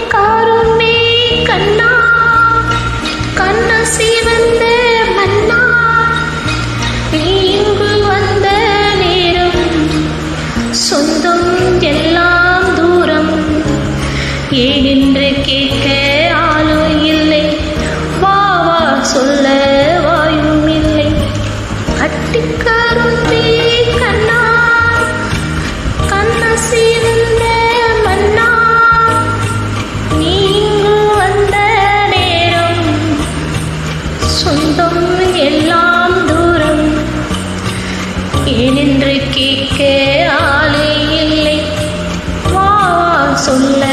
கட்டிக்காருமே கண்ணா கண்ண சிவந்த மன்னா நீ இங்கு வந்த நேரம் சொந்தம் எல்லாம் தூரம் ஏனென்று கேட்க ஆளும் இல்லை வா வா சொல்ல வாயும் இல்லை கட்டிக்காருமே கண்ணா கண்ண சிவந்த மன்னா நீ இங்கு வந்த நேரம் சொந்தம் எல்லாம் தூரம் ஏனென்று கேட்க ஆளே இல்லை வா வா சொல்ல